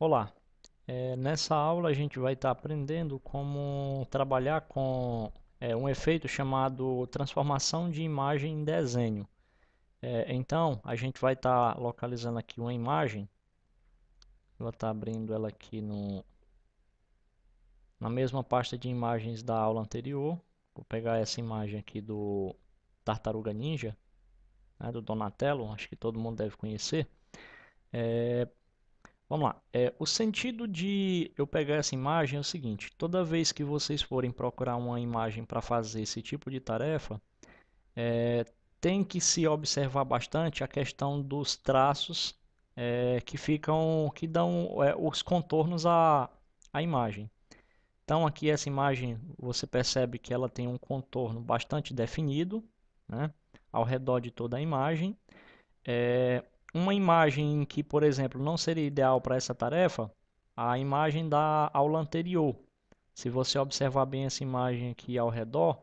Olá, nessa aula a gente vai estar aprendendo como trabalhar com um efeito chamado transformação de imagem em desenho. Então, a gente vai estar localizando aqui uma imagem, vou estar abrindo ela aqui na mesma pasta de imagens da aula anterior. Vou pegar essa imagem aqui do Tartaruga Ninja, né, do Donatello, acho que todo mundo deve conhecer. Vamos lá. O sentido de eu pegar essa imagem é o seguinte: toda vez que vocês forem procurar uma imagem para fazer esse tipo de tarefa, tem que se observar bastante a questão dos traços que dão os contornos à imagem. Então aqui essa imagem você percebe que ela tem um contorno bastante definido, né, ao redor de toda a imagem. Uma imagem que, por exemplo, não seria ideal para essa tarefa, a imagem da aula anterior. Se você observar bem essa imagem aqui ao redor,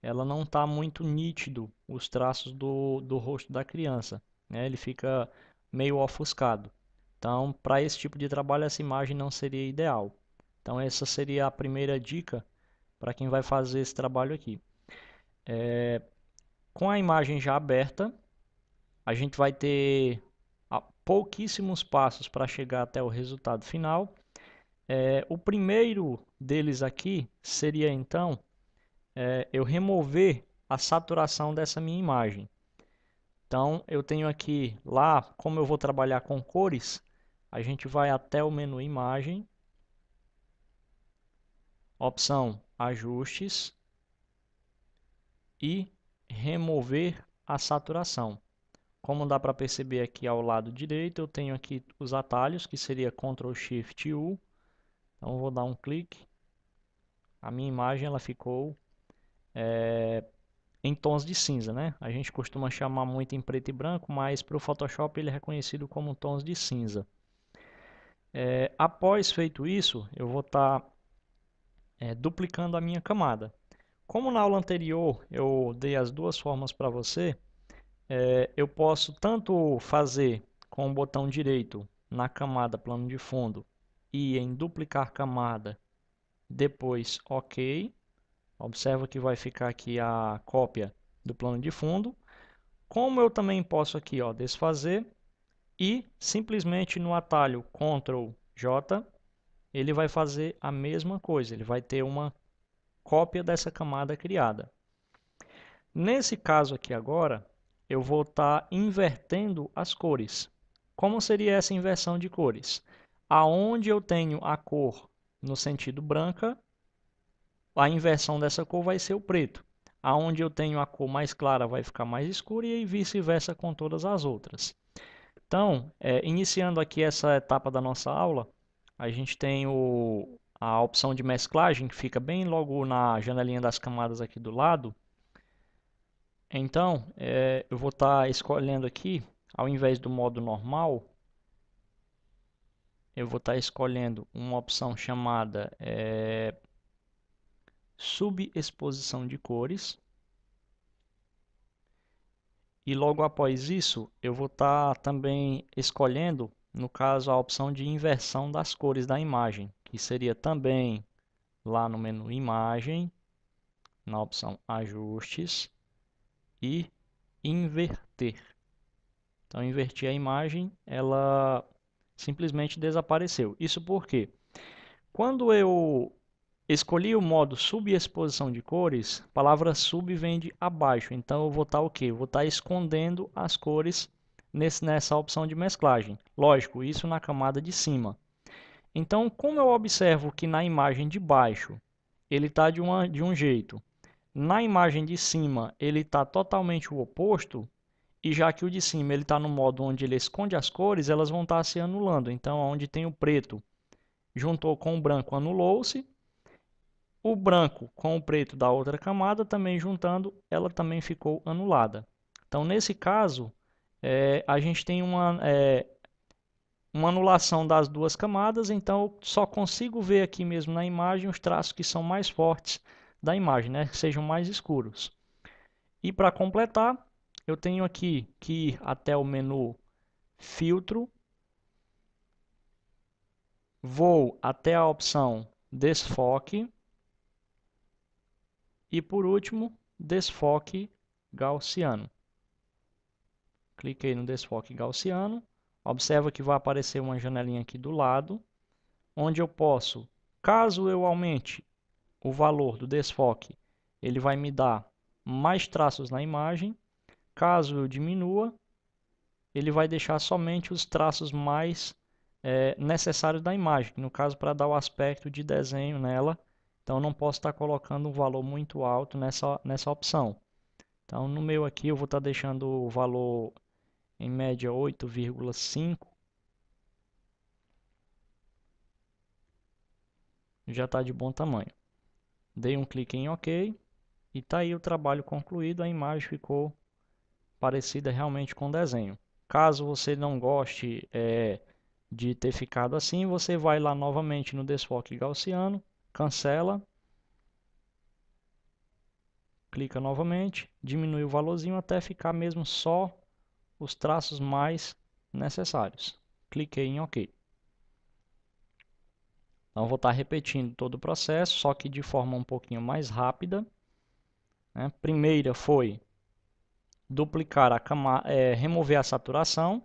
ela não está muito nítido os traços do rosto da criança, né? Ele fica meio ofuscado. Então, para esse tipo de trabalho, essa imagem não seria ideal. Então, essa seria a primeira dica para quem vai fazer esse trabalho aqui. Com a imagem já aberta, a gente vai ter pouquíssimos passos para chegar até o resultado final. O primeiro deles aqui seria então eu remover a saturação dessa minha imagem. Então eu tenho aqui lá, como eu vou trabalhar com cores, a gente vai até o menu Imagem, opção Ajustes e remover a saturação. Como dá para perceber aqui ao lado direito, eu tenho aqui os atalhos, que seria Ctrl Shift U. Então eu vou dar um clique. A minha imagem ela ficou em tons de cinza, né? A gente costuma chamar muito em preto e branco, mas para o Photoshop ele é reconhecido como tons de cinza. Após feito isso, eu vou estar duplicando a minha camada. Como na aula anterior eu dei as duas formas para você, eu posso tanto fazer com o botão direito na camada plano de fundo e em duplicar camada, depois OK. Observa que vai ficar aqui a cópia do plano de fundo. Como eu também posso aqui, ó, desfazer e simplesmente no atalho Ctrl J, ele vai fazer a mesma coisa, ele vai ter uma cópia dessa camada criada. Nesse caso aqui agora, eu vou estar invertendo as cores. Como seria essa inversão de cores? Aonde eu tenho a cor no sentido branca, a inversão dessa cor vai ser o preto. Aonde eu tenho a cor mais clara vai ficar mais escura e vice-versa com todas as outras. Então, iniciando aqui essa etapa da nossa aula, a gente tem a opção de mesclagem que fica bem logo na janelinha das camadas aqui do lado. Então, eu vou estar escolhendo aqui, ao invés do modo normal, eu vou estar escolhendo uma opção chamada subexposição de cores. E logo após isso, eu vou estar também escolhendo, no caso, a opção de inversão das cores da imagem, que seria também lá no menu Imagem, na opção Ajustes e Inverter. Então, inverti a imagem, ela simplesmente desapareceu. Isso porque quando eu escolhi o modo subexposição de cores, a palavra sub vem de abaixo. Então eu vou estar o quê? Eu vou estar escondendo as cores nessa opção de mesclagem. Lógico, isso na camada de cima. Então, como eu observo que na imagem de baixo ele está de um jeito, na imagem de cima ele está totalmente o oposto, e já que o de cima ele está no modo onde ele esconde as cores, elas vão estar se anulando. Então, onde tem o preto juntou com o branco, anulou-se. O branco com o preto da outra camada, também juntando, ela também ficou anulada. Então, nesse caso, a gente tem uma anulação das duas camadas, então eu só consigo ver aqui mesmo na imagem os traços que são mais fortes da imagem, né? Que sejam mais escuros. E para completar, eu tenho aqui que ir até o menu Filtro, vou até a opção desfoque e por último desfoque gaussiano. Cliquei no desfoque gaussiano, observa que vai aparecer uma janelinha aqui do lado, onde eu posso, caso eu aumente o valor do desfoque, ele vai me dar mais traços na imagem. Caso eu diminua, ele vai deixar somente os traços mais necessários da imagem, no caso para dar o aspecto de desenho nela. Então não posso estar colocando um valor muito alto nessa opção. Então no meu aqui eu vou estar deixando o valor em média 8,5. Já está de bom tamanho. Dei um clique em OK e está aí o trabalho concluído. A imagem ficou parecida realmente com o desenho. Caso você não goste de ter ficado assim, você vai lá novamente no desfoque gaussiano, cancela, clica novamente, diminui o valorzinho até ficar mesmo só os traços mais necessários. Cliquei em OK. Então vou estar repetindo todo o processo, só que de forma um pouquinho mais rápida. Né? Primeira foi duplicar a camada, remover a saturação,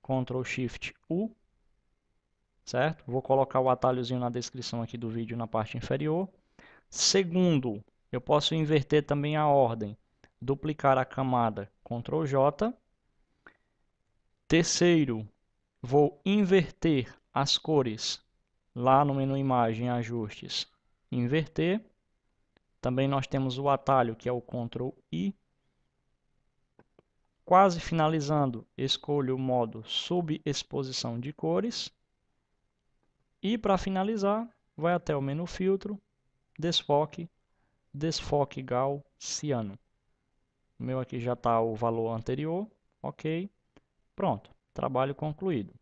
Ctrl Shift U, certo? Vou colocar o atalhozinho na descrição aqui do vídeo na parte inferior. Segundo, eu posso inverter também a ordem, duplicar a camada, Ctrl J. Terceiro, vou inverter as cores lá no menu Imagem, Ajustes, inverter. Também nós temos o atalho que é o Ctrl I. Quase finalizando, escolho o modo Subexposição de cores. E para finalizar, vai até o menu Filtro, Desfoque, Desfoque Gaussiano. O meu aqui já está o valor anterior, ok. Pronto, trabalho concluído.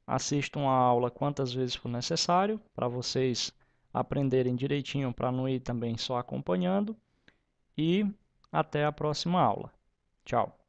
Assistam a aula quantas vezes for necessário, para vocês aprenderem direitinho, para não ir também só acompanhando. E até a próxima aula. Tchau.